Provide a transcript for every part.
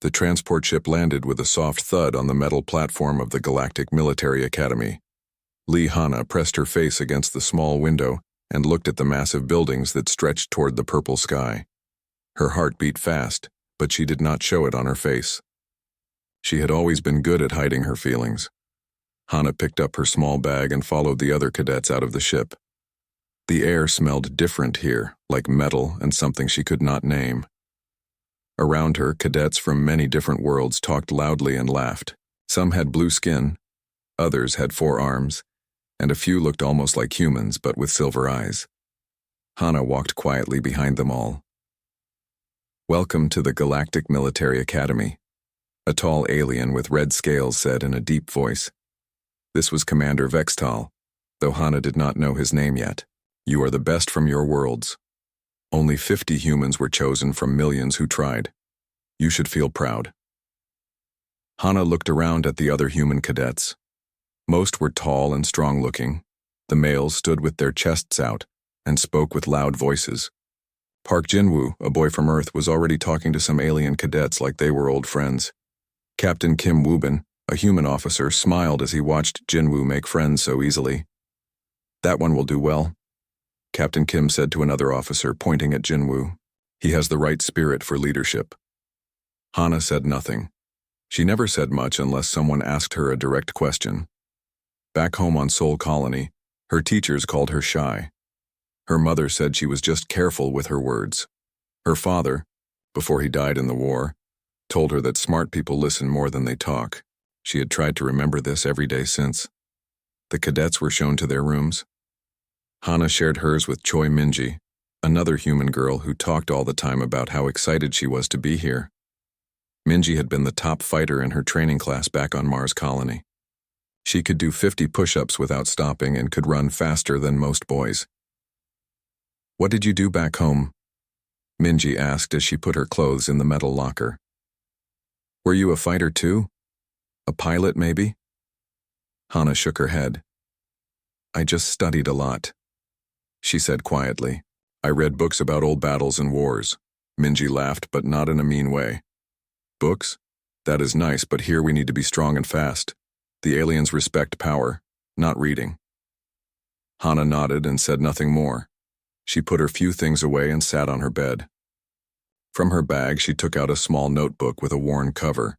The transport ship landed with a soft thud on the metal platform of the Galactic Military Academy. Hana pressed her face against the small window and looked at the massive buildings that stretched toward the purple sky. Her heart beat fast, but she did not show it on her face. She had always been good at hiding her feelings. Hana picked up her small bag and followed the other cadets out of the ship. The air smelled different here, like metal and something she could not name. Around her, cadets from many different worlds talked loudly and laughed. Some had blue skin, others had 4 arms, and a few looked almost like humans but with silver eyes. Hana walked quietly behind them all. "Welcome to the Galactic Military Academy," a tall alien with red scales said in a deep voice. This was Commander Vextal, though Hana did not know his name yet. "You are the best from your worlds. Only 50 humans were chosen from millions who tried. You should feel proud." Hana looked around at the other human cadets. Most were tall and strong-looking. The males stood with their chests out and spoke with loud voices. Park Jinwoo, a boy from Earth, was already talking to some alien cadets like they were old friends. Captain Kim Woobin, a human officer, smiled as he watched Jinwoo make friends so easily. "That one will do well," Captain Kim said to another officer, pointing at Jinwoo. "He has the right spirit for leadership." Hana said nothing. She never said much unless someone asked her a direct question. Back home on Sol Colony, her teachers called her shy. Her mother said she was just careful with her words. Her father, before he died in the war, told her that smart people listen more than they talk. She had tried to remember this every day since. The cadets were shown to their rooms. Hana shared hers with Choi Minji, another human girl who talked all the time about how excited she was to be here. Minji had been the top fighter in her training class back on Mars Colony. She could do 50 push-ups without stopping and could run faster than most boys. "What did you do back home?" Minji asked as she put her clothes in the metal locker. "Were you a fighter too? A pilot, maybe?" Hana shook her head. "I just studied a lot," she said quietly. "I read books about old battles and wars." Minji laughed, but not in a mean way. "Books? That is nice, but here we need to be strong and fast. The aliens respect power, not reading." Hana nodded and said nothing more. She put her few things away and sat on her bed. From her bag, she took out a small notebook with a worn cover.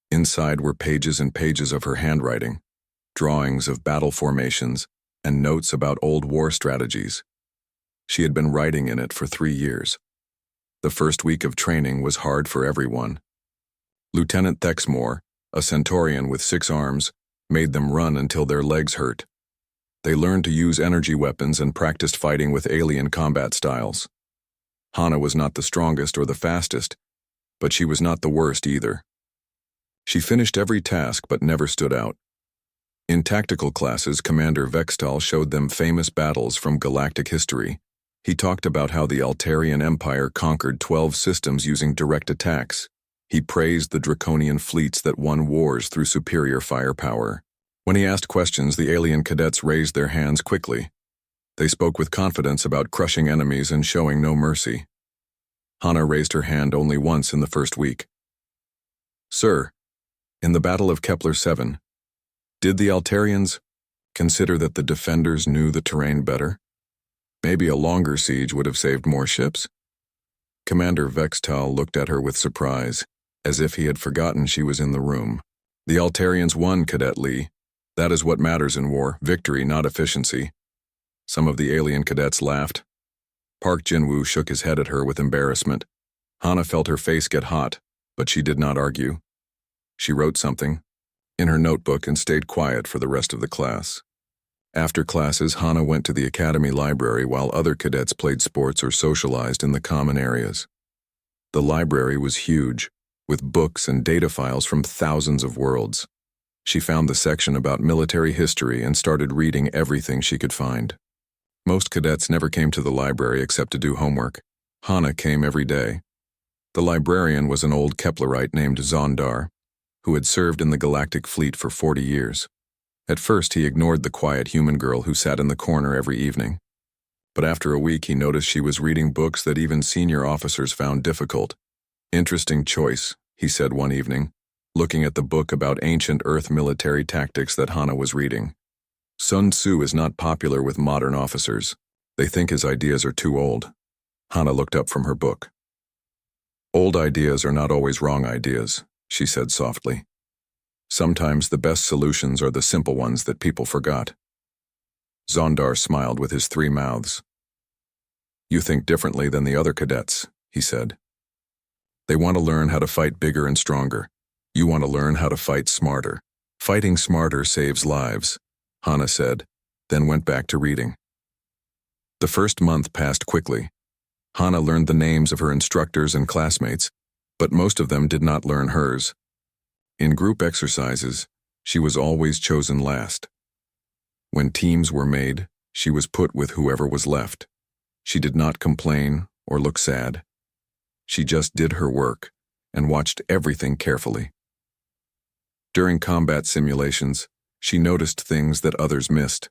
Inside were pages and pages of her handwriting, drawings of battle formations, and notes about old war strategies. She had been writing in it for 3 years. The first week of training was hard for everyone. Lieutenant Thexmore, a Centaurian with 6 arms, made them run until their legs hurt. They learned to use energy weapons and practiced fighting with alien combat styles. Hana was not the strongest or the fastest, but she was not the worst either. She finished every task but never stood out. In tactical classes, Commander Vextal showed them famous battles from galactic history. He talked about how the Altarian Empire conquered 12 systems using direct attacks. He praised the draconian fleets that won wars through superior firepower. When he asked questions, the alien cadets raised their hands quickly. They spoke with confidence about crushing enemies and showing no mercy. Hana raised her hand only once in the first week. "Sir, in the Battle of Kepler 7, did the Altarians consider that the defenders knew the terrain better? Maybe a longer siege would have saved more ships?" Commander Vextal looked at her with surprise, as if he had forgotten she was in the room. "The Altarians won, Cadet Lee. That is what matters in war, victory, not efficiency." Some of the alien cadets laughed. Park Jinwoo shook his head at her with embarrassment. Hana felt her face get hot, but she did not argue. She wrote something in her notebook and stayed quiet for the rest of the class. After classes, Hana went to the academy library while other cadets played sports or socialized in the common areas. The library was huge, with books and data files from thousands of worlds. She found the section about military history and started reading everything she could find. Most cadets never came to the library except to do homework. Hana came every day. The librarian was an old Keplerite named Zondar, who had served in the Galactic Fleet for 40 years. At first, he ignored the quiet human girl who sat in the corner every evening. But after a week, he noticed she was reading books that even senior officers found difficult. "Interesting choice," he said one evening, looking at the book about ancient Earth military tactics that Hana was reading. Sun Tzu is not popular with modern officers. They think his ideas are too old. Hana looked up from her book. Old ideas are not always wrong ideas, she said softly. Sometimes the best solutions are the simple ones that people forgot. Zondar smiled with his 3 mouths. You think differently than the other cadets, he said. They want to learn how to fight bigger and stronger. You want to learn how to fight smarter. Fighting smarter saves lives, Hana said, then went back to reading. The first month passed quickly. Hana learned the names of her instructors and classmates, but most of them did not learn hers. In group exercises, she was always chosen last. When teams were made, she was put with whoever was left. She did not complain or look sad. She just did her work and watched everything carefully. During combat simulations, she noticed things that others missed.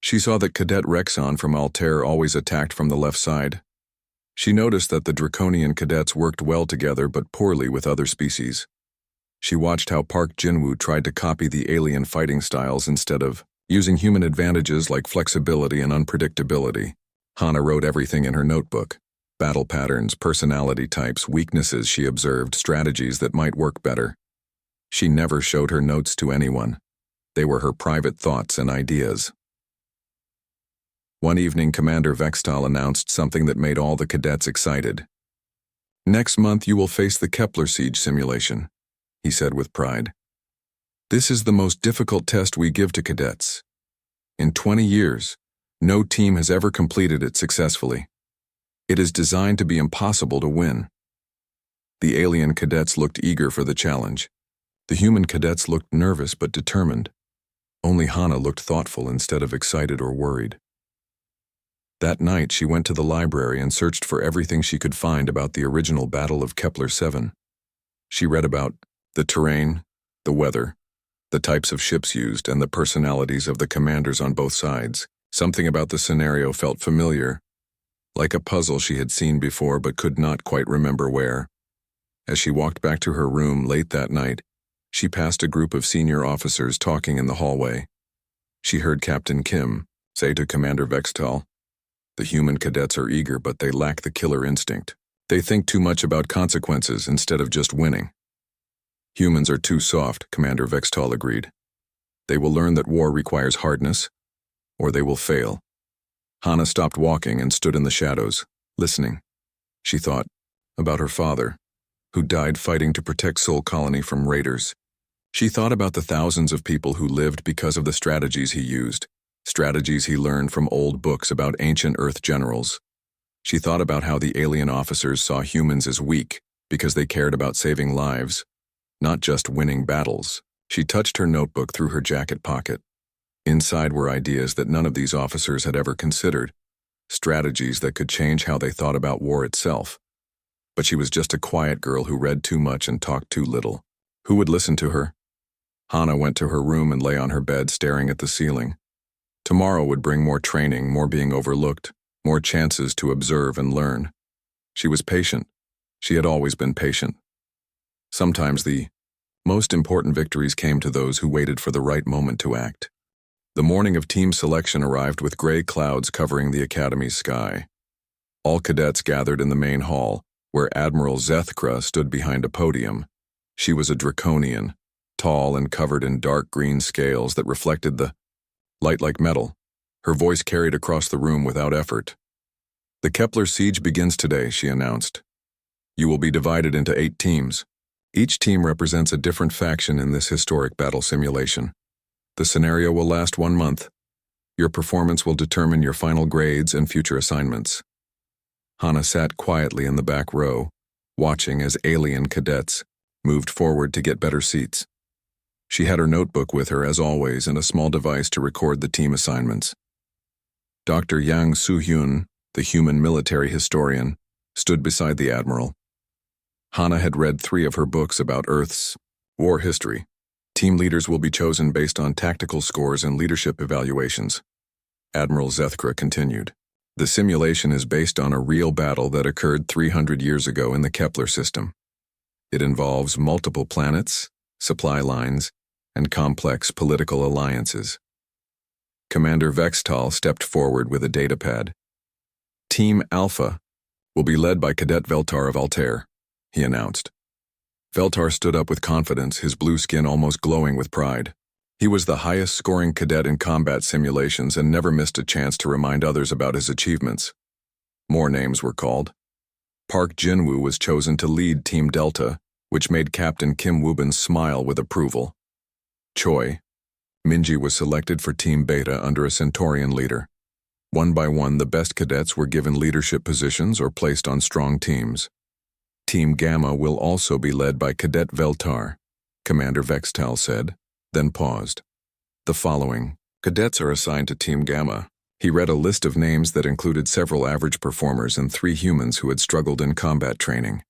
She saw that Cadet Rexon from Altair always attacked from the left side. She noticed that the Draconian cadets worked well together but poorly with other species. She watched how Park Jinwoo tried to copy the alien fighting styles instead of using human advantages like flexibility and unpredictability. Hana wrote everything in her notebook. Battle patterns, personality types, weaknesses she observed, strategies that might work better. She never showed her notes to anyone. They were her private thoughts and ideas. One evening, Commander Vextal announced something that made all the cadets excited. Next month you will face the Kepler siege simulation, he said with pride. This is the most difficult test we give to cadets. In 20 years, no team has ever completed it successfully. It is designed to be impossible to win. The alien cadets looked eager for the challenge. The human cadets looked nervous but determined. Only Hana looked thoughtful instead of excited or worried. That night she went to the library and searched for everything she could find about the original Battle of Kepler 7. She read about the terrain, the weather, the types of ships used, and the personalities of the commanders on both sides. Something about the scenario felt familiar, like a puzzle she had seen before but could not quite remember where. As she walked back to her room late that night, she passed a group of senior officers talking in the hallway. She heard Captain Kim say to Commander Vextal, "The human cadets are eager, but they lack the killer instinct. They think too much about consequences instead of just winning." Humans are too soft, Commander Vextal agreed. They will learn that war requires hardness, or they will fail. Hana stopped walking and stood in the shadows, listening. She thought about her father, who died fighting to protect Sol Colony from raiders. She thought about the thousands of people who lived because of the strategies he used, strategies he learned from old books about ancient Earth generals. She thought about how the alien officers saw humans as weak because they cared about saving lives, not just winning battles. She touched her notebook through her jacket pocket. Inside were ideas that none of these officers had ever considered, strategies that could change how they thought about war itself. But she was just a quiet girl who read too much and talked too little. Who would listen to her? Hana went to her room and lay on her bed staring at the ceiling. Tomorrow would bring more training, more being overlooked, more chances to observe and learn. She was patient. She had always been patient. Sometimes the most important victories came to those who waited for the right moment to act. The morning of team selection arrived with gray clouds covering the academy's sky. All cadets gathered in the main hall, where Admiral Zethkra stood behind a podium. She was a Draconian, tall and covered in dark green scales that reflected the light like metal. Her voice carried across the room without effort. "The Kepler siege begins today," she announced. "You will be divided into 8 teams. Each team represents a different faction in this historic battle simulation. The scenario will last 1 month. Your performance will determine your final grades and future assignments." Hana sat quietly in the back row, watching as alien cadets moved forward to get better seats. She had her notebook with her as always and a small device to record the team assignments. Dr. Yang Soo-hyun, the human military historian, stood beside the admiral. Hana had read 3 of her books about Earth's war history. Team leaders will be chosen based on tactical scores and leadership evaluations. Admiral Zethkra continued. The simulation is based on a real battle that occurred 300 years ago in the Kepler system. It involves multiple planets, supply lines, and complex political alliances. Commander Vextal stepped forward with a datapad. Team Alpha will be led by Cadet Veltar of Altair, he announced. Veltar stood up with confidence, his blue skin almost glowing with pride. He was the highest-scoring cadet in combat simulations and never missed a chance to remind others about his achievements. More names were called. Park Jinwoo was chosen to lead Team Delta, which made Captain Kim Woobin smile with approval. Choi Minji was selected for Team Beta under a Centaurian leader. One by one, the best cadets were given leadership positions or placed on strong teams. Team Gamma will also be led by Cadet Veltar, Commander Vextal said, then paused. The following cadets are assigned to Team Gamma. He read a list of names that included several average performers and 3 humans who had struggled in combat training.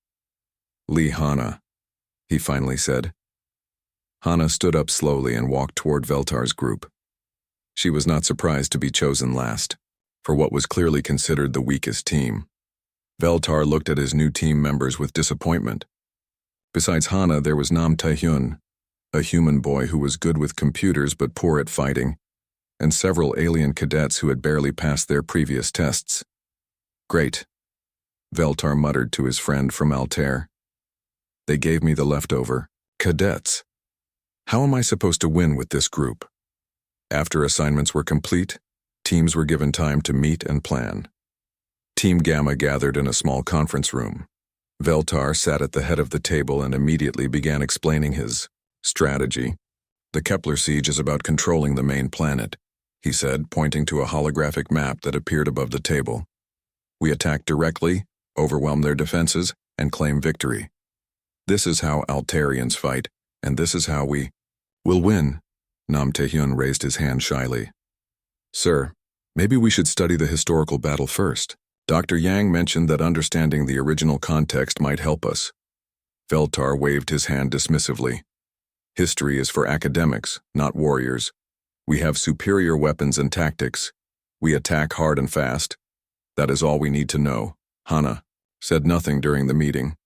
Lee Hana, he finally said. Hana stood up slowly and walked toward Veltar's group. She was not surprised to be chosen last, for what was clearly considered the weakest team. Veltar looked at his new team members with disappointment. Besides Hana, there was Nam Taehyun, a human boy who was good with computers but poor at fighting, and several alien cadets who had barely passed their previous tests. Great, Veltar muttered to his friend from Altair. They gave me the leftover cadets. How am I supposed to win with this group? After assignments were complete, teams were given time to meet and plan. Team Gamma gathered in a small conference room. Veltar sat at the head of the table and immediately began explaining his strategy. The Kepler siege is about controlling the main planet, he said, pointing to a holographic map that appeared above the table. We attack directly, overwhelm their defenses, and claim victory. This is how Altarians fight, and this is how we will win. Nam Taehyun raised his hand shyly. Sir, maybe we should study the historical battle first. Dr. Yang mentioned that understanding the original context might help us. Veltar waved his hand dismissively. History is for academics, not warriors. We have superior weapons and tactics. We attack hard and fast. That is all we need to know. Hana said nothing during the meeting.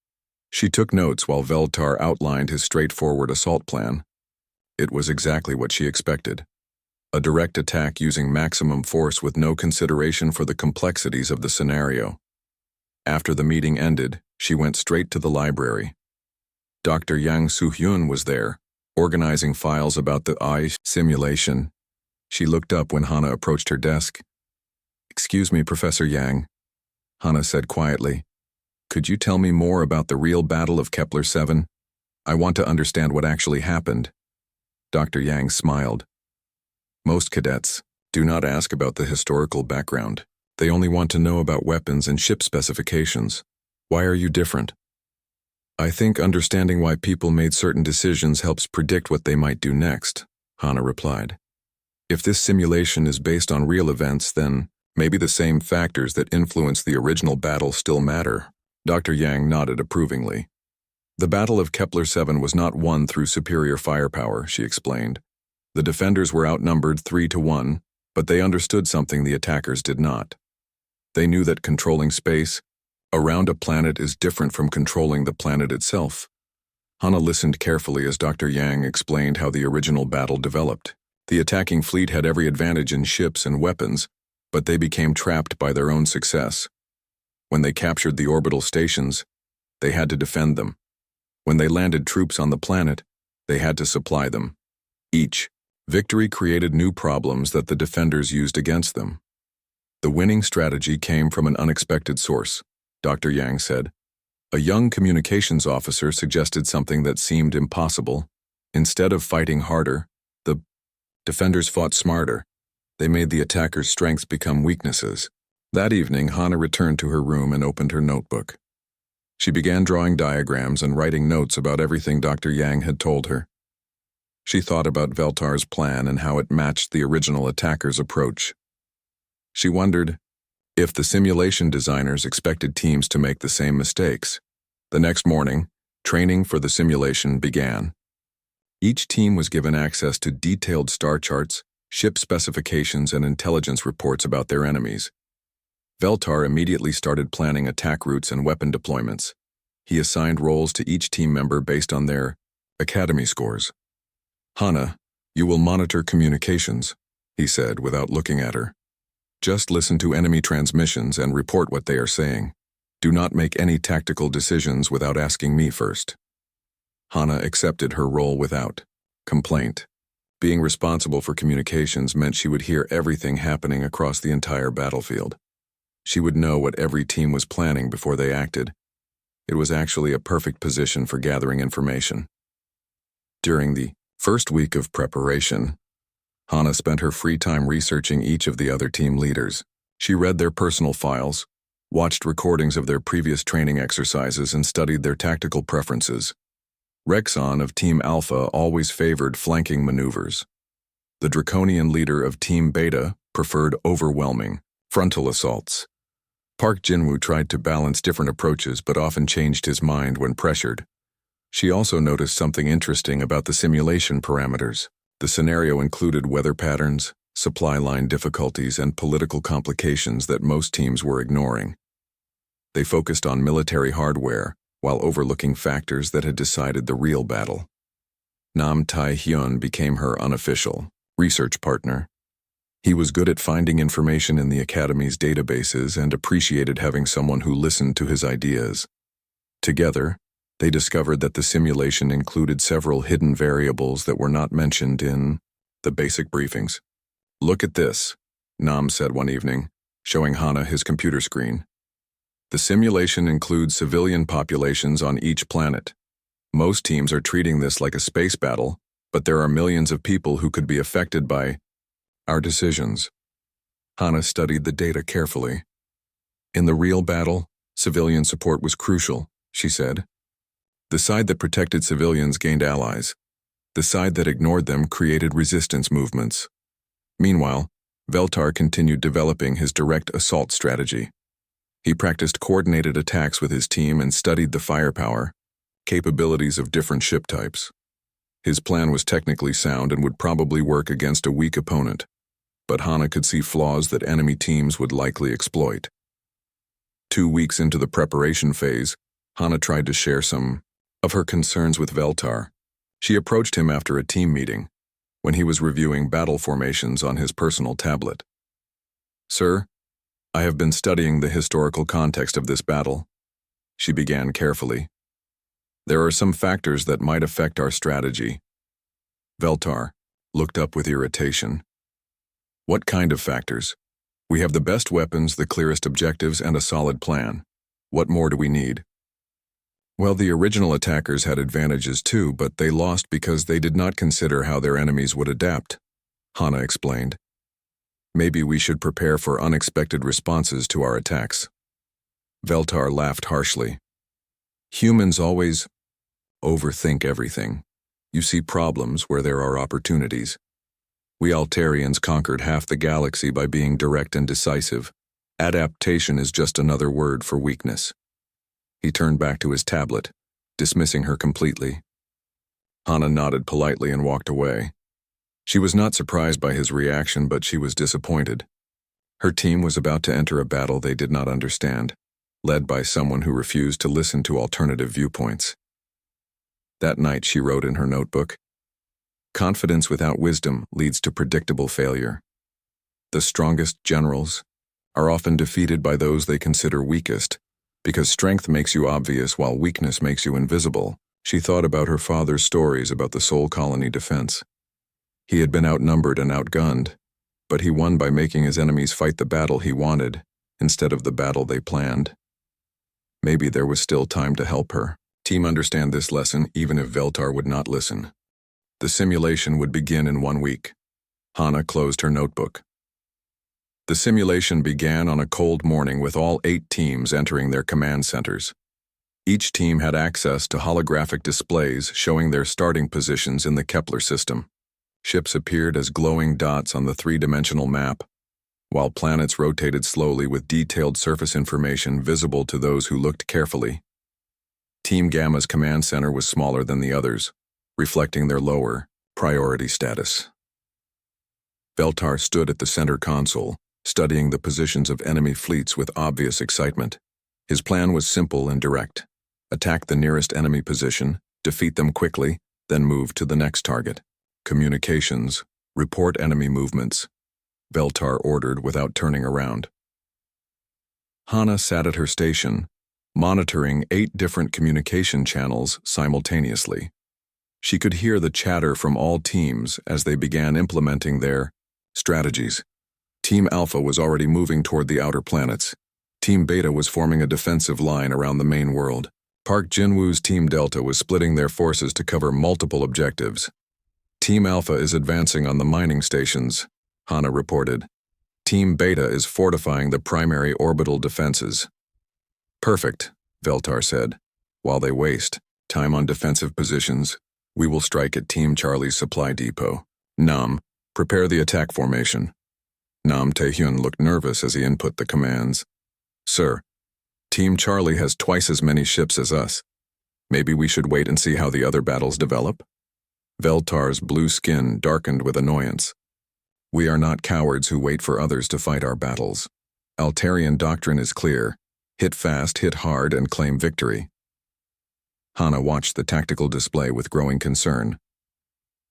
She took notes while Veltar outlined his straightforward assault plan. It was exactly what she expected. A direct attack using maximum force with no consideration for the complexities of the scenario. After the meeting ended, she went straight to the library. Dr. Yang Soo-hyun was there, organizing files about the AI simulation. She looked up when Hana approached her desk. Excuse me, Professor Yang, Hana said quietly. Could you tell me more about the real battle of Kepler-7? I want to understand what actually happened. Dr. Yang smiled. Most cadets do not ask about the historical background. They only want to know about weapons and ship specifications. Why are you different? I think understanding why people made certain decisions helps predict what they might do next, Hana replied. If this simulation is based on real events, then maybe the same factors that influenced the original battle still matter. Dr. Yang nodded approvingly. The Battle of Kepler-7 was not won through superior firepower, she explained. The defenders were outnumbered 3-1, but they understood something the attackers did not. They knew that controlling space around a planet is different from controlling the planet itself. Hana listened carefully as Dr. Yang explained how the original battle developed. The attacking fleet had every advantage in ships and weapons, but they became trapped by their own success. When they captured the orbital stations, they had to defend them. When they landed troops on the planet, they had to supply them. Each victory created new problems that the defenders used against them. The winning strategy came from an unexpected source, Dr. Yang said. A young communications officer suggested something that seemed impossible. Instead of fighting harder, the defenders fought smarter. They made the attackers' strengths become weaknesses. That evening, Hana returned to her room and opened her notebook. She began drawing diagrams and writing notes about everything Dr. Yang had told her. She thought about Veltar's plan and how it matched the original attacker's approach. She wondered if the simulation designers expected teams to make the same mistakes. The next morning, training for the simulation began. Each team was given access to detailed star charts, ship specifications, and intelligence reports about their enemies. Veltar immediately started planning attack routes and weapon deployments. He assigned roles to each team member based on their academy scores. "Hana, you will monitor communications," he said without looking at her. "Just listen to enemy transmissions and report what they are saying. Do not make any tactical decisions without asking me first." Hana accepted her role without complaint. Being responsible for communications meant she would hear everything happening across the entire battlefield. She would know what every team was planning before they acted. It was actually a perfect position for gathering information. During the first week of preparation, Hana spent her free time researching each of the other team leaders. She read their personal files, watched recordings of their previous training exercises, and studied their tactical preferences. Rexon of Team Alpha always favored flanking maneuvers. The draconian leader of Team Beta preferred overwhelming frontal assaults. Park Jinwoo tried to balance different approaches but often changed his mind when pressured. She also noticed something interesting about the simulation parameters. The scenario included weather patterns, supply line difficulties, and political complications that most teams were ignoring. They focused on military hardware, while overlooking factors that had decided the real battle. Nam Tai-hyun became her unofficial research partner. He was good at finding information in the Academy's databases and appreciated having someone who listened to his ideas. Together, they discovered that the simulation included several hidden variables that were not mentioned in the basic briefings. "Look at this," Nam said one evening, showing Hana his computer screen. "The simulation includes civilian populations on each planet. Most teams are treating this like a space battle, but there are millions of people who could be affected by our decisions." Hana studied the data carefully. "In the real battle, civilian support was crucial," she said. "The side that protected civilians gained allies. The side that ignored them created resistance movements." Meanwhile, Veltar continued developing his direct assault strategy. He practiced coordinated attacks with his team and studied the firepower capabilities of different ship types. His plan was technically sound and would probably work against a weak opponent, but Hana could see flaws that enemy teams would likely exploit. 2 weeks into the preparation phase, Hana tried to share some of her concerns with Veltar. She approached him after a team meeting, when he was reviewing battle formations on his personal tablet. "Sir, I have been studying the historical context of this battle," she began carefully. "There are some factors that might affect our strategy." Veltar looked up with irritation. "What kind of factors? We have the best weapons, the clearest objectives, and a solid plan. What more do we need?" "Well, the original attackers had advantages too, but they lost because they did not consider how their enemies would adapt," Hana explained. "Maybe we should prepare for unexpected responses to our attacks." Veltar laughed harshly. "Humans always overthink everything. You see problems where there are opportunities. We Altarians conquered half the galaxy by being direct and decisive. Adaptation is just another word for weakness." He turned back to his tablet, dismissing her completely. Hana nodded politely and walked away. She was not surprised by his reaction, but she was disappointed. Her team was about to enter a battle they did not understand, led by someone who refused to listen to alternative viewpoints. That night she wrote in her notebook, "Confidence without wisdom leads to predictable failure. The strongest generals are often defeated by those they consider weakest, because strength makes you obvious while weakness makes you invisible." She thought about her father's stories about the Soul Colony defense. He had been outnumbered and outgunned, but he won by making his enemies fight the battle he wanted, instead of the battle they planned. Maybe there was still time to help her team understand this lesson, even if Veltar would not listen. The simulation would begin in 1 week. Hana closed her notebook. The simulation began on a cold morning with all 8 teams entering their command centers. Each team had access to holographic displays showing their starting positions in the Kepler system. Ships appeared as glowing dots on the 3-dimensional map, while planets rotated slowly with detailed surface information visible to those who looked carefully. Team Gamma's command center was smaller than the others, reflecting their lower priority status. Veltar stood at the center console, studying the positions of enemy fleets with obvious excitement. His plan was simple and direct. Attack the nearest enemy position, defeat them quickly, then move to the next target. Communications, report enemy movements, Veltar ordered without turning around. Hana sat at her station, monitoring 8 different communication channels simultaneously. She could hear the chatter from all teams as they began implementing their strategies. Team Alpha was already moving toward the outer planets. Team Beta was forming a defensive line around the main world. Park Jinwoo's Team Delta was splitting their forces to cover multiple objectives. Team Alpha is advancing on the mining stations, Hana reported. Team Beta is fortifying the primary orbital defenses. Perfect, Veltar said. While they waste time on defensive positions, we will strike at Team Charlie's supply depot. Nam, prepare the attack formation. Nam Taehyun looked nervous as he input the commands. Sir, Team Charlie has twice as many ships as us. Maybe we should wait and see how the other battles develop? Veltar's blue skin darkened with annoyance. We are not cowards who wait for others to fight our battles. Altarian doctrine is clear. Hit fast, hit hard, and claim victory. Hana watched the tactical display with growing concern.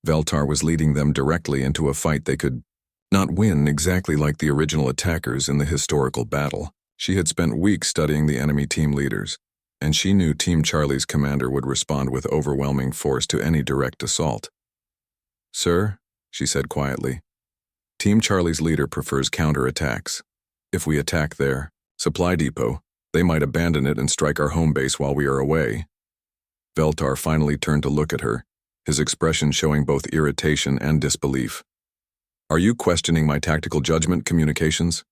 Veltar was leading them directly into a fight they could not win exactly like the original attackers in the historical battle. She had spent weeks studying the enemy team leaders, and she knew Team Charlie's commander would respond with overwhelming force to any direct assault. Sir, she said quietly, Team Charlie's leader prefers counterattacks. If we attack their supply depot, they might abandon it and strike our home base while we are away. Veltar finally turned to look at her, his expression showing both irritation and disbelief. Are you questioning my tactical judgment, communications?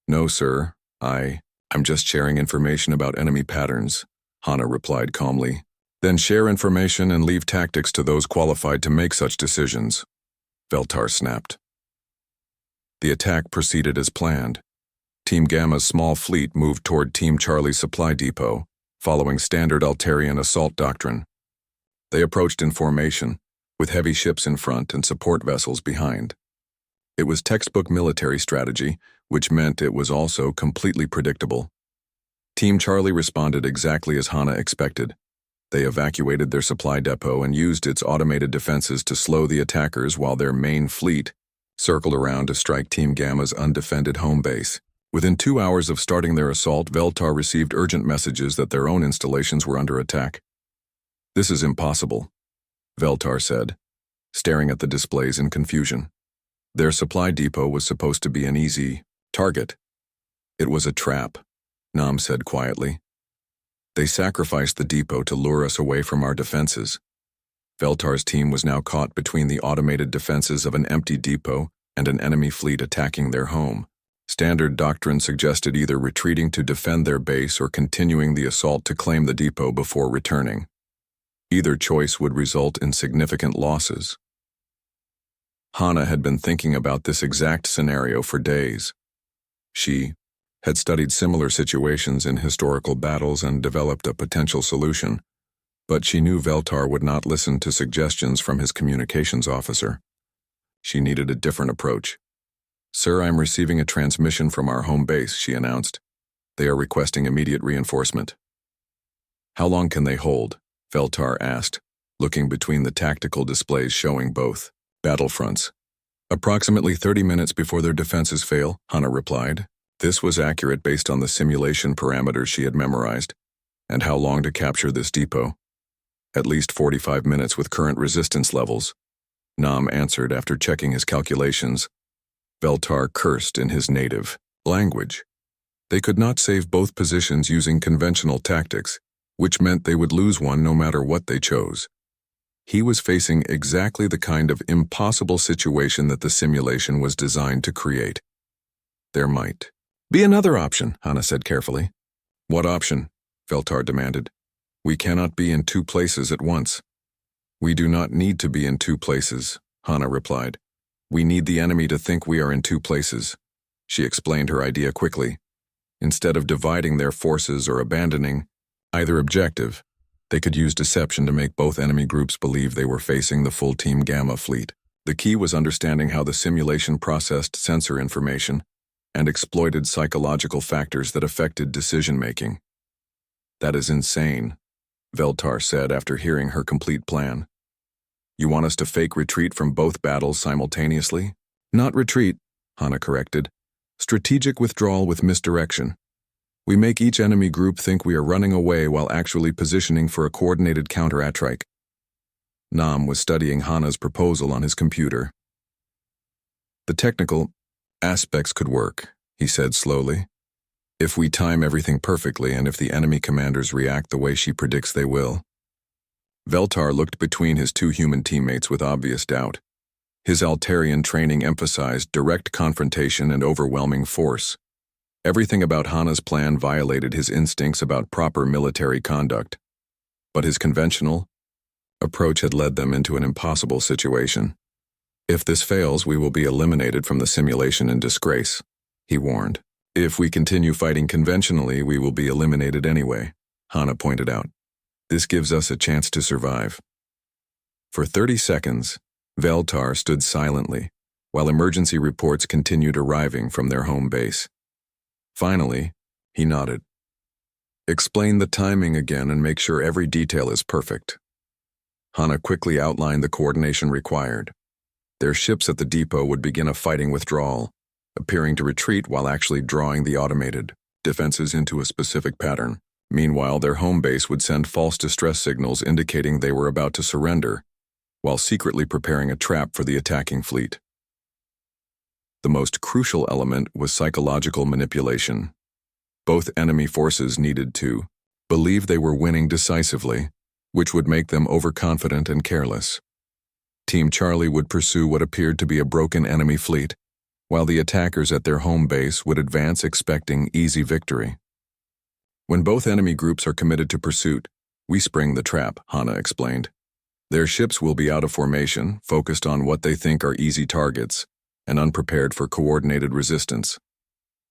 No, sir. I'm just sharing information about enemy patterns, Hana replied calmly. Then share information and leave tactics to those qualified to make such decisions, Veltar snapped. The attack proceeded as planned. Team Gamma's small fleet moved toward Team Charlie's supply depot, following standard Altarian assault doctrine. They approached in formation, with heavy ships in front and support vessels behind. It was textbook military strategy, which meant it was also completely predictable. Team Charlie responded exactly as Hana expected. They evacuated their supply depot and used its automated defenses to slow the attackers while their main fleet circled around to strike Team Gamma's undefended home base. Within 2 hours of starting their assault, Veltar received urgent messages that their own installations were under attack. This is impossible, Veltar said, staring at the displays in confusion. Their supply depot was supposed to be an easy target. It was a trap, Nam said quietly. They sacrificed the depot to lure us away from our defenses. Veltar's team was now caught between the automated defenses of an empty depot and an enemy fleet attacking their home. Standard doctrine suggested either retreating to defend their base or continuing the assault to claim the depot before returning. Either choice would result in significant losses. Hana had been thinking about this exact scenario for days. She had studied similar situations in historical battles and developed a potential solution, but she knew Veltar would not listen to suggestions from his communications officer. She needed a different approach. Sir, I'm receiving a transmission from our home base, she announced. They are requesting immediate reinforcement. How long can they hold? Veltar asked, looking between the tactical displays showing both battlefronts. Approximately 30 minutes before their defenses fail, Hana replied. This was accurate based on the simulation parameters she had memorized. And how long to capture this depot? At least 45 minutes with current resistance levels, Nam answered after checking his calculations. Veltar cursed in his native language. They could not save both positions using conventional tactics, which meant they would lose one no matter what they chose. He was facing exactly the kind of impossible situation that the simulation was designed to create. There might be another option, Hana said carefully. What option? Veltar demanded. We cannot be in 2 places at once. We do not need to be in 2 places, Hana replied. We need the enemy to think we are in 2 places. She explained her idea quickly. Instead of dividing their forces or abandoning either objective, they could use deception to make both enemy groups believe they were facing the full Team Gamma fleet. The key was understanding how the simulation processed sensor information and exploited psychological factors that affected decision-making. That is insane, Veltar said after hearing her complete plan. You want us to fake retreat from both battles simultaneously? Not retreat, Hana corrected. Strategic withdrawal with misdirection. We make each enemy group think we are running away while actually positioning for a coordinated counter-attack. Nam was studying Hana's proposal on his computer. The technical aspects could work, he said slowly. If we time everything perfectly and if the enemy commanders react the way she predicts they will. Veltar looked between his two human teammates with obvious doubt. His Altarian training emphasized direct confrontation and overwhelming force. Everything about Hana's plan violated his instincts about proper military conduct. But his conventional approach had led them into an impossible situation. If this fails, we will be eliminated from the simulation in disgrace, he warned. If we continue fighting conventionally, we will be eliminated anyway, Hana pointed out. This gives us a chance to survive. For 30 seconds, Veltar stood silently, while emergency reports continued arriving from their home base. Finally, he nodded. Explain the timing again and make sure every detail is perfect. Hana quickly outlined the coordination required. Their ships at the depot would begin a fighting withdrawal, appearing to retreat while actually drawing the automated defenses into a specific pattern. Meanwhile, their home base would send false distress signals indicating they were about to surrender, while secretly preparing a trap for the attacking fleet. The most crucial element was psychological manipulation. Both enemy forces needed to believe they were winning decisively, which would make them overconfident and careless. Team Charlie would pursue what appeared to be a broken enemy fleet, while the attackers at their home base would advance expecting easy victory. When both enemy groups are committed to pursuit, we spring the trap, Hana explained. Their ships will be out of formation, focused on what they think are easy targets, and unprepared for coordinated resistance.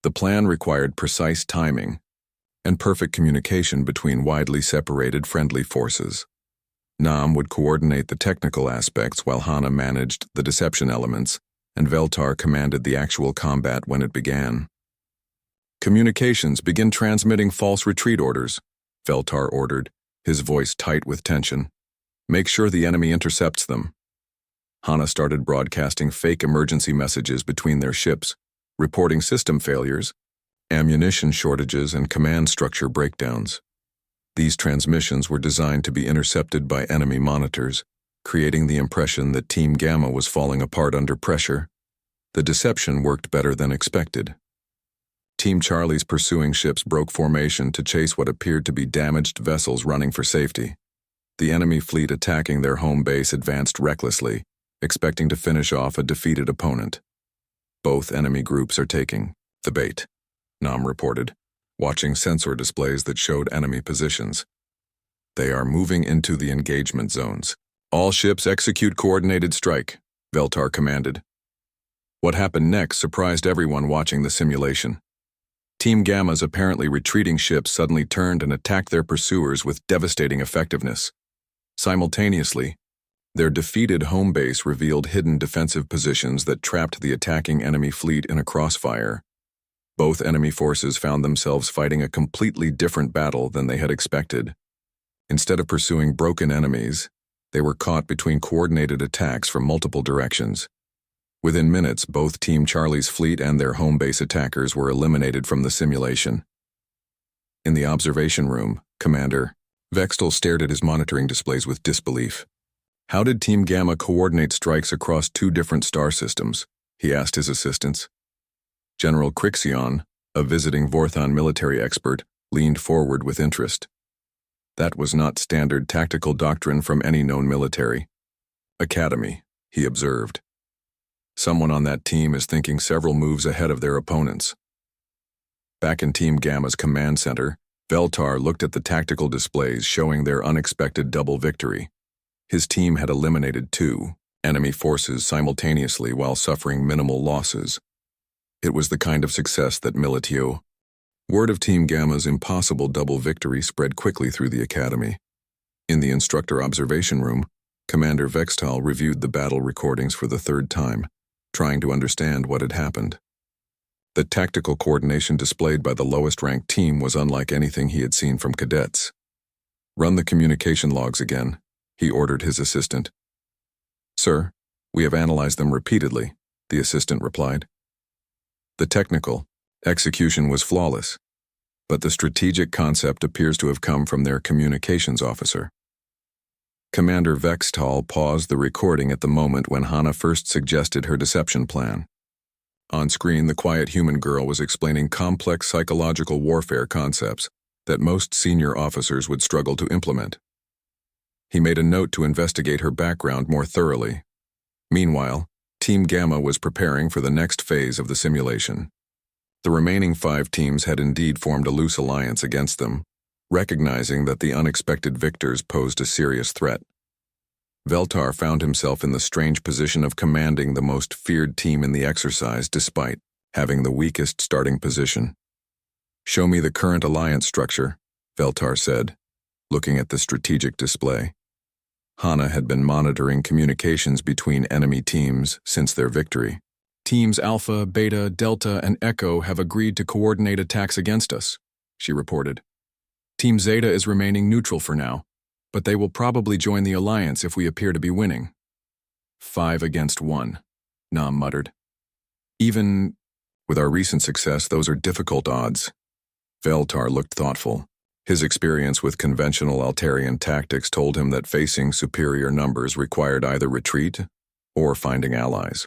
The plan required precise timing and perfect communication between widely separated friendly forces. Nam would coordinate the technical aspects while Hana managed the deception elements, and Veltar commanded the actual combat when it began. Communications begin transmitting false retreat orders, Veltar ordered, his voice tight with tension. Make sure the enemy intercepts them. Hana started broadcasting fake emergency messages between their ships, reporting system failures, ammunition shortages, and command structure breakdowns. These transmissions were designed to be intercepted by enemy monitors, creating the impression that Team Gamma was falling apart under pressure. The deception worked better than expected. Team Charlie's pursuing ships broke formation to chase what appeared to be damaged vessels running for safety. The enemy fleet attacking their home base advanced recklessly, expecting to finish off a defeated opponent. Both enemy groups are taking the bait, Nam reported, watching sensor displays that showed enemy positions. They are moving into the engagement zones. All ships execute coordinated strike, Veltar commanded. What happened next surprised everyone watching the simulation. Team Gamma's apparently retreating ships suddenly turned and attacked their pursuers with devastating effectiveness. Simultaneously, their defeated home base revealed hidden defensive positions that trapped the attacking enemy fleet in a crossfire. Both enemy forces found themselves fighting a completely different battle than they had expected. Instead of pursuing broken enemies, they were caught between coordinated attacks from multiple directions. Within minutes, both Team Charlie's fleet and their home base attackers were eliminated from the simulation. In the observation room, Commander Vextel stared at his monitoring displays with disbelief. How did Team Gamma coordinate strikes across two different star systems? He asked his assistants. General Crixion, a visiting Vorthon military expert, leaned forward with interest. That was not standard tactical doctrine from any known military academy, he observed. Someone on that team is thinking several moves ahead of their opponents. Back in Team Gamma's command center, Veltar looked at the tactical displays showing their unexpected double victory. His team had eliminated two enemy forces simultaneously while suffering minimal losses. It was the kind of success that Militio. Word of Team Gamma's impossible double victory spread quickly through the academy. In the instructor observation room, Commander Vextal reviewed the battle recordings for the third time, trying to understand what had happened. The tactical coordination displayed by the lowest-ranked team was unlike anything he had seen from cadets. "Run the communication logs again," he ordered his assistant. "Sir, we have analyzed them repeatedly," the assistant replied. The technical execution was flawless, but the strategic concept appears to have come from their communications officer. Commander Vextal paused the recording at the moment when Hana first suggested her deception plan. On screen, the quiet human girl was explaining complex psychological warfare concepts that most senior officers would struggle to implement. He made a note to investigate her background more thoroughly. Meanwhile, Team Gamma was preparing for the next phase of the simulation. The remaining 5 teams had indeed formed a loose alliance against them, recognizing that the unexpected victors posed a serious threat. Veltar found himself in the strange position of commanding the most feared team in the exercise despite having the weakest starting position. "Show me the current alliance structure," Veltar said, looking at the strategic display. Hana had been monitoring communications between enemy teams since their victory. "Teams Alpha, Beta, Delta, and Echo have agreed to coordinate attacks against us," she reported. "Team Zeta is remaining neutral for now, but they will probably join the alliance if we appear to be winning." 5 against 1, Nam muttered. "Even with our recent success, those are difficult odds." Veltar looked thoughtful. His experience with conventional Altarian tactics told him that facing superior numbers required either retreat or finding allies.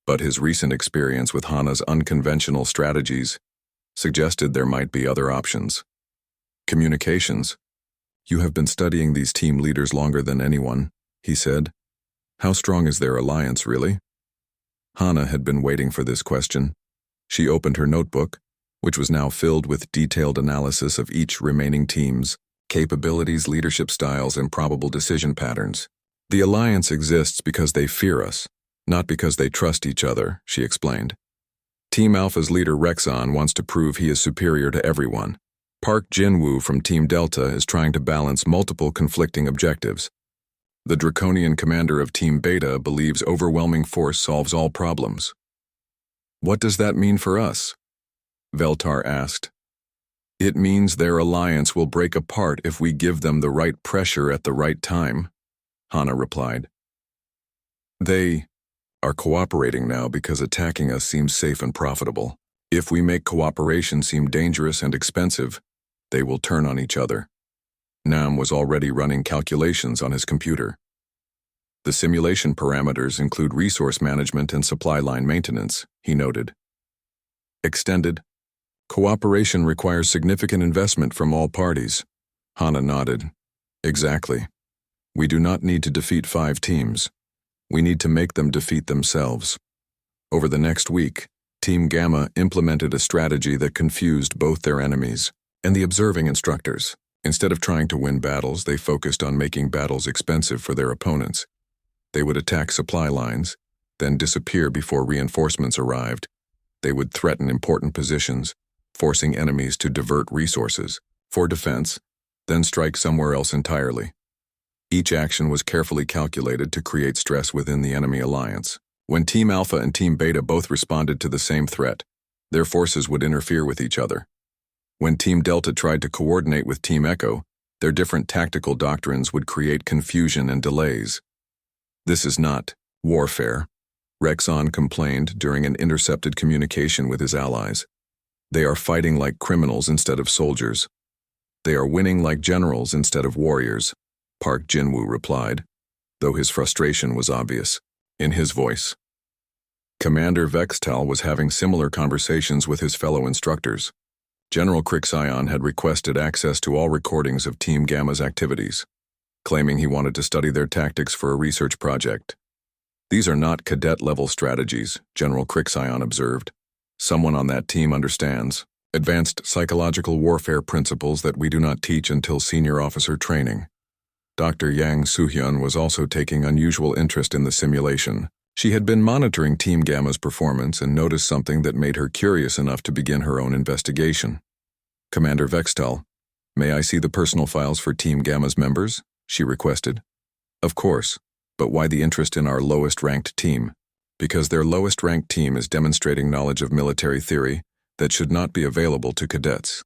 But his recent experience with Hana's unconventional strategies suggested there might be other options. "Communications. You have been studying these team leaders longer than anyone," he said. "How strong is their alliance, really?" Hana had been waiting for this question. She opened her notebook, which was now filled with detailed analysis of each remaining team's capabilities, leadership styles, and probable decision patterns. "The alliance exists because they fear us, not because they trust each other," she explained. "Team Alpha's leader Rexon wants to prove he is superior to everyone. Park Jinwoo from Team Delta is trying to balance multiple conflicting objectives. The draconian commander of Team Beta believes overwhelming force solves all problems." "What does that mean for us?" Veltar asked. "It means their alliance will break apart if we give them the right pressure at the right time," Hana replied. "They are cooperating now because attacking us seems safe and profitable. If we make cooperation seem dangerous and expensive, they will turn on each other." Nam was already running calculations on his computer. "The simulation parameters include resource management and supply line maintenance," he noted. "Extended. Cooperation requires significant investment from all parties." Hana nodded. "Exactly. We do not need to defeat 5 teams. We need to make them defeat themselves." Over the next week, Team Gamma implemented a strategy that confused both their enemies and the observing instructors. Instead of trying to win battles, they focused on making battles expensive for their opponents. They would attack supply lines, then disappear before reinforcements arrived. They would threaten important positions, forcing enemies to divert resources for defense, then strike somewhere else entirely. Each action was carefully calculated to create stress within the enemy alliance. When Team Alpha and Team Beta both responded to the same threat, their forces would interfere with each other. When Team Delta tried to coordinate with Team Echo, their different tactical doctrines would create confusion and delays. "This is not warfare," Rexon complained during an intercepted communication with his allies. "They are fighting like criminals instead of soldiers. They are winning like generals instead of warriors," Park Jinwoo replied, though his frustration was obvious in his voice. Commander Vextal was having similar conversations with his fellow instructors. General Crixion had requested access to all recordings of Team Gamma's activities, claiming he wanted to study their tactics for a research project. "These are not cadet-level strategies," General Crixion observed. "Someone on that team understands advanced psychological warfare principles that we do not teach until senior officer training." Dr. Yang Soo-hyun was also taking unusual interest in the simulation. She had been monitoring Team Gamma's performance and noticed something that made her curious enough to begin her own investigation. "Commander Vextal, may I see the personal files for Team Gamma's members?" she requested. "Of course, but why the interest in our lowest-ranked team?" Because their lowest-ranked team is demonstrating knowledge of military theory that should not be available to cadets,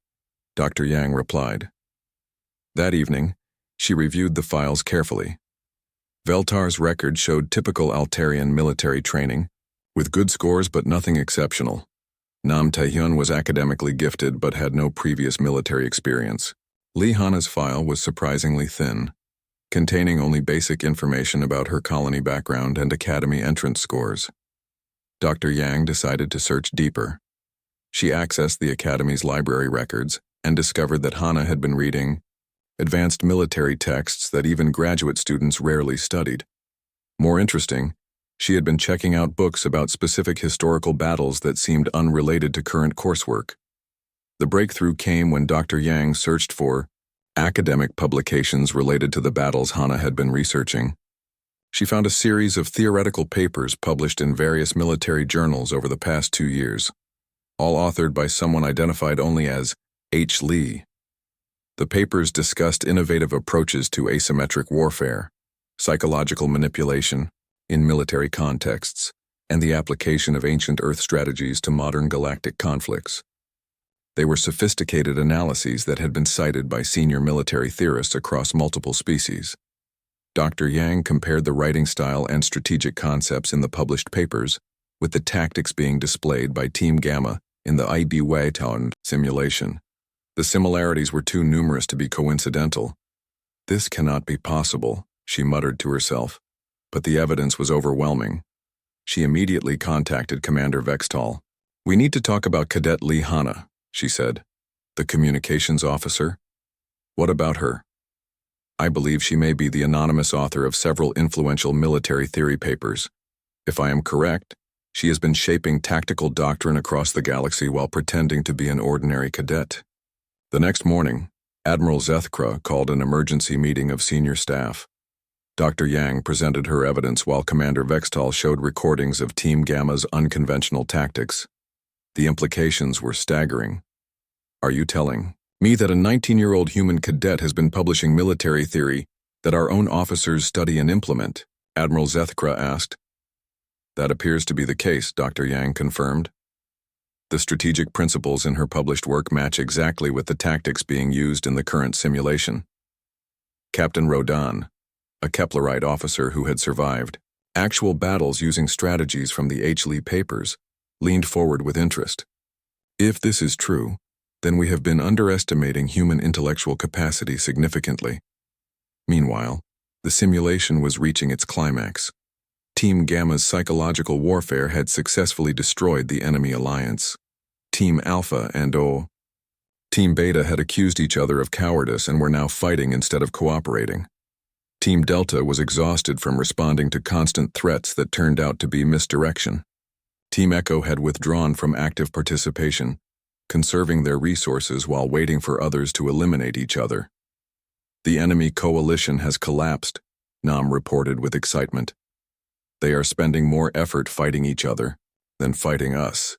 Dr. Yang replied. That evening, she reviewed the files carefully. Veltar's record showed typical Altarian military training, with good scores but nothing exceptional. Nam Taehyun was academically gifted but had no previous military experience. Lee Hana's file was surprisingly thin, containing only basic information about her colony background and academy entrance scores. Dr. Yang decided to search deeper. She accessed the academy's library records and discovered that Hana had been reading advanced military texts that even graduate students rarely studied. More interesting, she had been checking out books about specific historical battles that seemed unrelated to current coursework. The breakthrough came when Dr. Yang searched for academic publications related to the battles Hana had been researching. She found a series of theoretical papers published in various military journals over the past 2 years, all authored by someone identified only as H. Lee. The papers discussed innovative approaches to asymmetric warfare, psychological manipulation in military contexts, and the application of ancient Earth strategies to modern galactic conflicts. They were sophisticated analyses that had been cited by senior military theorists across multiple species. Dr. Yang compared the writing style and strategic concepts in the published papers with the tactics being displayed by Team Gamma in the HFY simulation. The similarities were too numerous to be coincidental. This cannot be possible, she muttered to herself, but the evidence was overwhelming. She immediately contacted Commander Vextal. "We need to talk about Cadet Lee Hana," she said. "The communications officer? What about her? I believe she may be the anonymous author of several influential military theory papers. If I am correct, she has been shaping tactical doctrine across the galaxy while pretending to be an ordinary cadet." The next morning, Admiral Zethkra called an emergency meeting of senior staff. Dr. Yang presented her evidence while Commander Vextal showed recordings of Team Gamma's unconventional tactics. The implications were staggering. "Are you telling me that a 19-year-old human cadet has been publishing military theory that our own officers study and implement?" Admiral Zethkra asked. "That appears to be the case," Dr. Yang confirmed. "The strategic principles in her published work match exactly with the tactics being used in the current simulation." Captain Rodan, a Keplerite officer who had survived actual battles using strategies from the H. Lee papers, leaned forward with interest. "If this is true, then we have been underestimating human intellectual capacity significantly." Meanwhile, the simulation was reaching its climax. Team Gamma's psychological warfare had successfully destroyed the enemy alliance. Team Alpha and Team Beta had accused each other of cowardice and were now fighting instead of cooperating. Team Delta was exhausted from responding to constant threats that turned out to be misdirection. Team Echo had withdrawn from active participation, conserving their resources while waiting for others to eliminate each other. "The enemy coalition has collapsed," Nam reported with excitement. "They are spending more effort fighting each other than fighting us."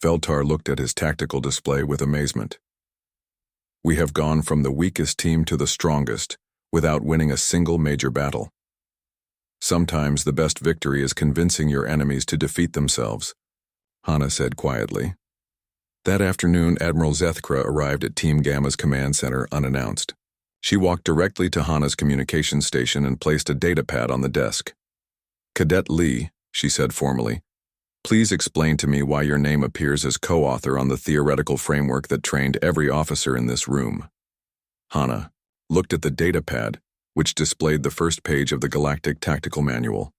Veltar looked at his tactical display with amazement. "We have gone from the weakest team to the strongest without winning a single major battle. Sometimes the best victory is convincing your enemies to defeat themselves," Hana said quietly. That afternoon, Admiral Zethkra arrived at Team Gamma's command center unannounced. She walked directly to Hana's communications station and placed a datapad on the desk. "Cadet Lee," she said formally, "please explain to me why your name appears as co-author on the theoretical framework that trained every officer in this room." Hana looked at the datapad, which displayed the first page of the Galactic Tactical Manual.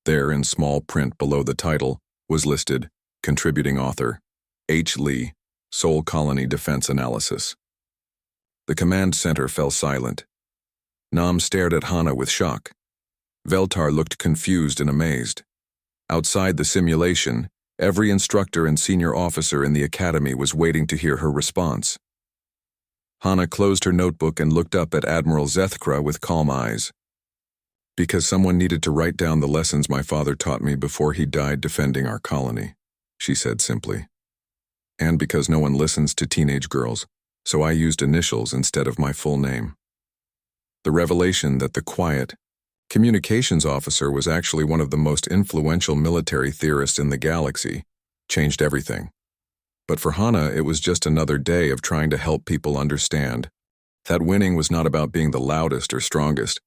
There, in small print below the title, was listed, "Contributing Author, H. Lee, Sol Colony Defense Analysis." The command center fell silent. Nam stared at Hana with shock. Veltar looked confused and amazed. Outside the simulation, every instructor and senior officer in the academy was waiting to hear her response. Hana closed her notebook and looked up at Admiral Zethkra with calm eyes. "Because someone needed to write down the lessons my father taught me before he died defending our colony," she said simply. "And because no one listens to teenage girls, so I used initials instead of my full name." The revelation that the quiet, communications officer was actually one of the most influential military theorists in the galaxy, changed everything. But for Hana, it was just another day of trying to help people understand that winning was not about being the loudest or strongest.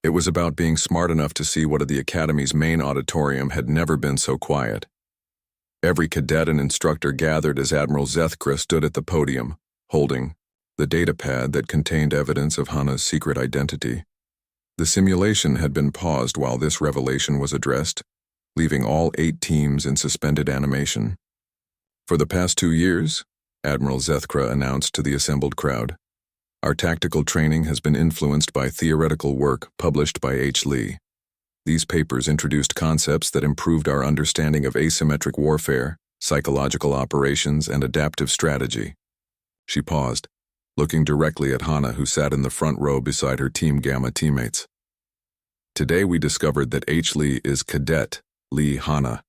It was about being smart enough to see what the Academy's main auditorium had never been so quiet. Every cadet and instructor gathered as Admiral Zethkra stood at the podium, holding the data pad that contained evidence of Hana's secret identity. The simulation had been paused while this revelation was addressed, leaving all 8 teams in suspended animation. For the past 2 years, Admiral Zethkra announced to the assembled crowd, our tactical training has been influenced by theoretical work published by H. Lee. These papers introduced concepts that improved our understanding of asymmetric warfare, psychological operations, and adaptive strategy. She paused, looking directly at Hana, who sat in the front row beside her Team Gamma teammates. Today we discovered that H. Lee is Cadet Lee Hana,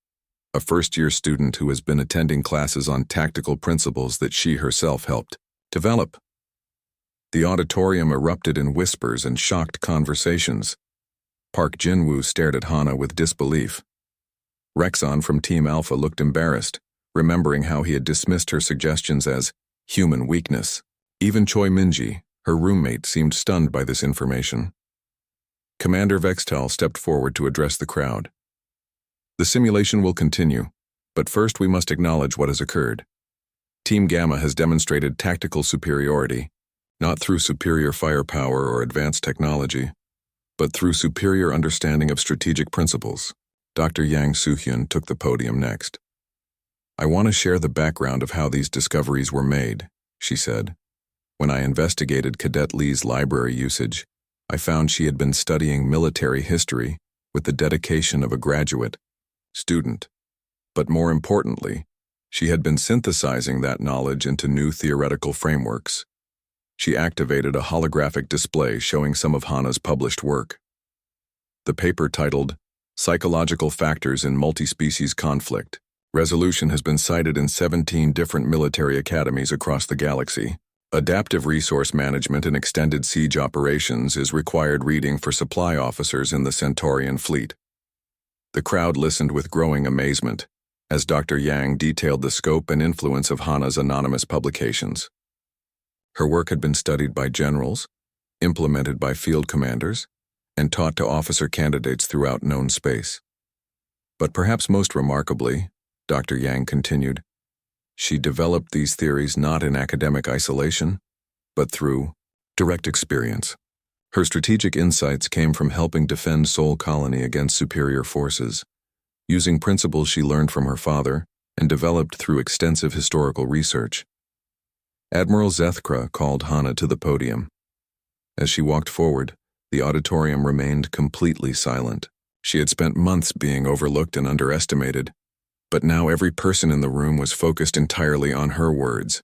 a first-year student who has been attending classes on tactical principles that she herself helped develop. The auditorium erupted in whispers and shocked conversations. Park Jinwoo stared at Hana with disbelief. Rexon from Team Alpha looked embarrassed, remembering how he had dismissed her suggestions as human weakness. Even Choi Minji, her roommate, seemed stunned by this information. Commander Vextal stepped forward to address the crowd. The simulation will continue, but first we must acknowledge what has occurred. Team Gamma has demonstrated tactical superiority, not through superior firepower or advanced technology, but through superior understanding of strategic principles. Dr. Yang Soo-hyun took the podium next. I want to share the background of how these discoveries were made, she said. When I investigated Cadet Lee's library usage, I found she had been studying military history with the dedication of a graduate student. But more importantly, she had been synthesizing that knowledge into new theoretical frameworks. She activated a holographic display showing some of Hana's published work. The paper titled, Psychological Factors in Multi-Species Conflict, Resolution has been cited in 17 different military academies across the galaxy. Adaptive resource management in extended siege operations is required reading for supply officers in the Centaurian fleet. The crowd listened with growing amazement as Dr. Yang detailed the scope and influence of Hana's anonymous publications. Her work had been studied by generals, implemented by field commanders, and taught to officer candidates throughout known space. But perhaps most remarkably, Dr. Yang continued, she developed these theories not in academic isolation, but through direct experience. Her strategic insights came from helping defend Sol Colony against superior forces, using principles she learned from her father and developed through extensive historical research. Admiral Zethkra called Hana to the podium. As she walked forward, the auditorium remained completely silent. She had spent months being overlooked and underestimated, but now every person in the room was focused entirely on her words.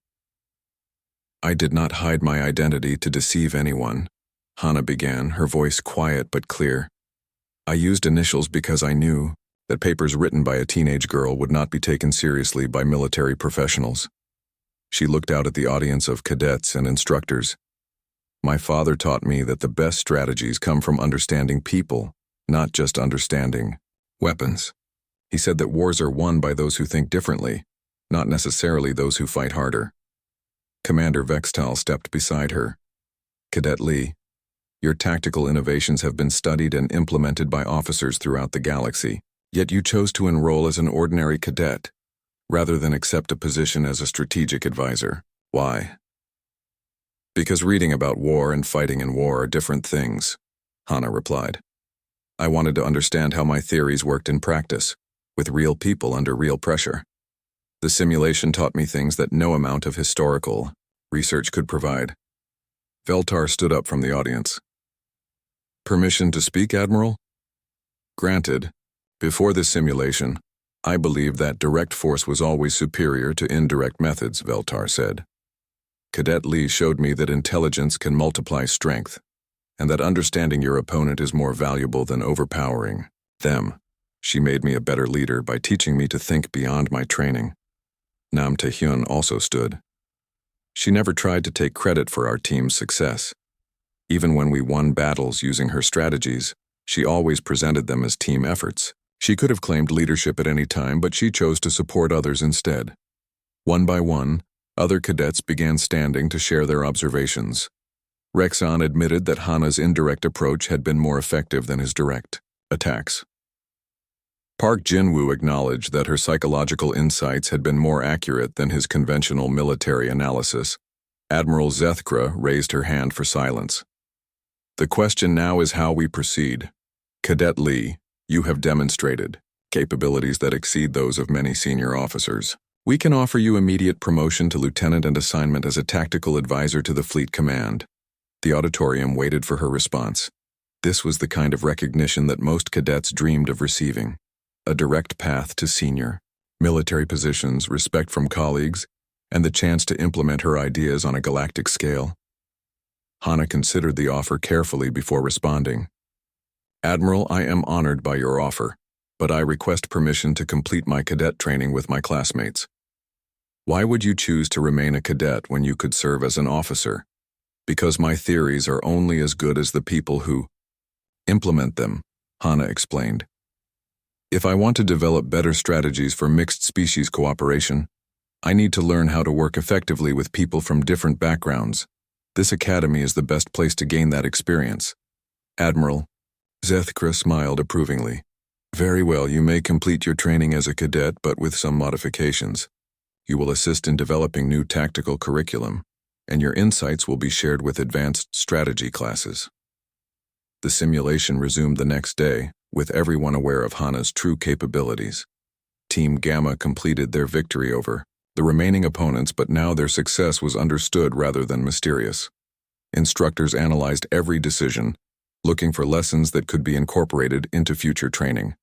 I did not hide my identity to deceive anyone, Hana began, her voice quiet but clear. I used initials because I knew that papers written by a teenage girl would not be taken seriously by military professionals. She looked out at the audience of cadets and instructors. My father taught me that the best strategies come from understanding people, not just understanding weapons. He said that wars are won by those who think differently, not necessarily those who fight harder. Commander Vextal stepped beside her. Cadet Lee, your tactical innovations have been studied and implemented by officers throughout the galaxy, yet you chose to enroll as an ordinary cadet, rather than accept a position as a strategic advisor. Why? Because reading about war and fighting in war are different things, Hana replied. I wanted to understand how my theories worked in practice, with real people under real pressure. The simulation taught me things that no amount of historical research could provide. Veltar stood up from the audience. Permission to speak, Admiral? Granted. Before this simulation, I believed that direct force was always superior to indirect methods, Veltar said. Cadet Lee showed me that intelligence can multiply strength, and that understanding your opponent is more valuable than overpowering them. She made me a better leader by teaching me to think beyond my training. Nam Tae-hyun also stood. She never tried to take credit for our team's success. Even when we won battles using her strategies, She always presented them as team efforts. She could have claimed leadership at any time, but she chose to support others instead. One by one, other cadets began standing to share their observations. Rexon admitted that Hana's indirect approach had been more effective than his direct attacks. Park Jinwoo acknowledged that her psychological insights had been more accurate than his conventional military analysis. Admiral Zethkra raised her hand for silence. The question now is how we proceed. Cadet Lee, you have demonstrated capabilities that exceed those of many senior officers. We can offer you immediate promotion to lieutenant and assignment as a tactical advisor to the Fleet Command. The auditorium waited for her response. This was the kind of recognition that most cadets dreamed of receiving. A direct path to senior, military positions, respect from colleagues, and the chance to implement her ideas on a galactic scale. Hana considered the offer carefully before responding. Admiral, I am honored by your offer, but I request permission to complete my cadet training with my classmates. Why would you choose to remain a cadet when you could serve as an officer? Because my theories are only as good as the people who implement them, Hana explained. If I want to develop better strategies for mixed species cooperation, I need to learn how to work effectively with people from different backgrounds. This academy is the best place to gain that experience. Admiral, Zethkra smiled approvingly. Very well, you may complete your training as a cadet, but with some modifications. You will assist in developing new tactical curriculum, and your insights will be shared with advanced strategy classes. The simulation resumed the next day, with everyone aware of Hana's true capabilities. Team Gamma completed their victory over the remaining opponents, but now their success was understood rather than mysterious. Instructors analyzed every decision, looking for lessons that could be incorporated into future training.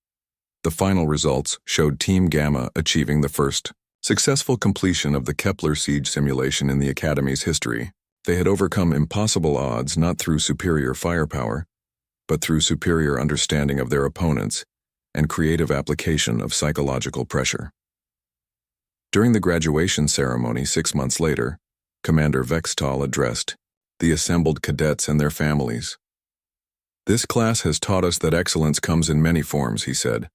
The final results showed Team Gamma achieving the first successful completion of the Kepler siege simulation in the Academy's history. They had overcome impossible odds not through superior firepower, but through superior understanding of their opponents and creative application of psychological pressure. During the graduation ceremony 6 months later, Commander Vextal addressed the assembled cadets and their families. This class has taught us that excellence comes in many forms, he said.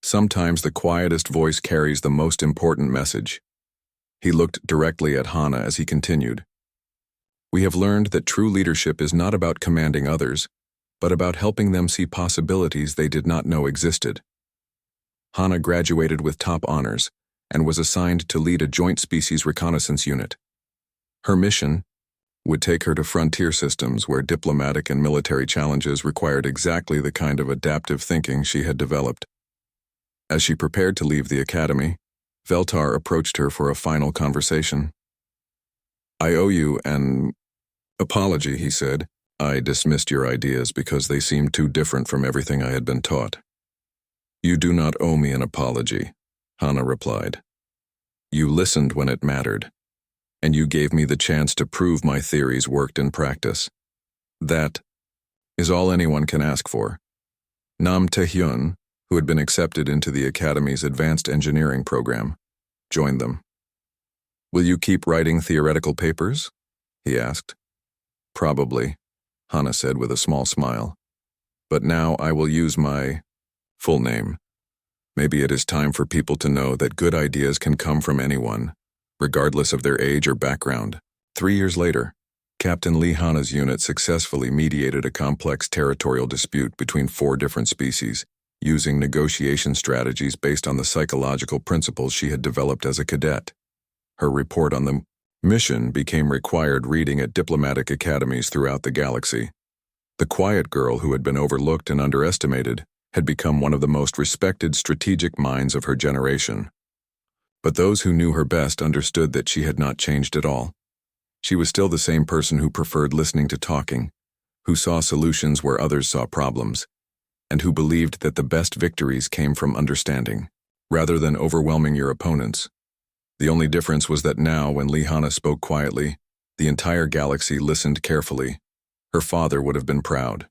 Sometimes the quietest voice carries the most important message. He looked directly at Hana as he continued. We have learned that true leadership is not about commanding others, but about helping them see possibilities they did not know existed. Hana graduated with top honors and was assigned to lead a joint species reconnaissance unit. Her mission would take her to frontier systems where diplomatic and military challenges required exactly the kind of adaptive thinking she had developed. As she prepared to leave the academy, Veltar approached her for a final conversation. I owe you an apology, he said. I dismissed your ideas because they seemed too different from everything I had been taught. You do not owe me an apology, Hana replied. You listened when it mattered, and you gave me the chance to prove my theories worked in practice. That is all anyone can ask for. Nam Taehyun, who had been accepted into the Academy's advanced engineering program, joined them. Will you keep writing theoretical papers? He asked. Probably, Hana said with a small smile. But now I will use my full name. Maybe it is time for people to know that good ideas can come from anyone, regardless of their age or background. 3 years later, Captain Lee Hana's unit successfully mediated a complex territorial dispute between 4 different species, using negotiation strategies based on the psychological principles she had developed as a cadet. Her report on the mission became required reading at diplomatic academies throughout the galaxy. The quiet girl who had been overlooked and underestimated had become one of the most respected strategic minds of her generation. But those who knew her best understood that she had not changed at all. She was still the same person who preferred listening to talking, who saw solutions where others saw problems, and who believed that the best victories came from understanding, rather than overwhelming your opponents. The only difference was that now, when Lee Hana spoke quietly, the entire galaxy listened carefully. Her father would have been proud.